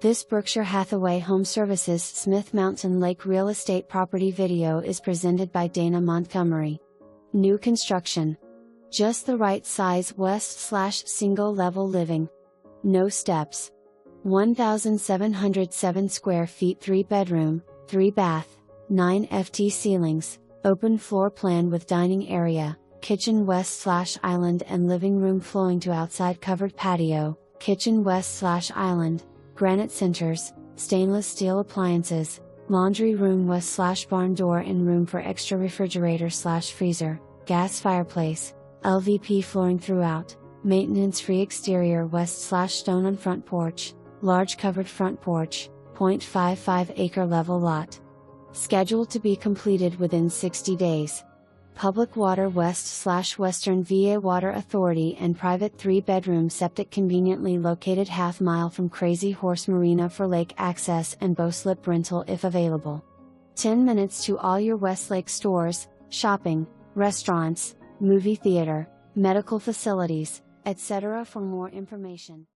This Berkshire Hathaway HomeServices Smith Mountain Lake real estate property video is presented by Dana Montgomery. New construction. Just the right size west/single level living. No steps. 1,707 square feet, 3 bedroom, 3 bath, 9 FT ceilings, open floor plan with dining area, kitchen west/island and living room flowing to outside covered patio, kitchen west/island, granite centers, stainless steel appliances, laundry room west/barn door and room for extra refrigerator/freezer, gas fireplace, LVP flooring throughout, maintenance-free exterior west/stone on front porch, large covered front porch, 0.55 acre level lot. Scheduled to be completed within 60 days. Public water west/Western VA Water Authority and private 3-bedroom septic conveniently located half-mile from Crazy Horse Marina for lake access and BOATSLIP rental if available. 10 minutes to all your Westlake stores, shopping, restaurants, movie theater, medical facilities, etc. For more information.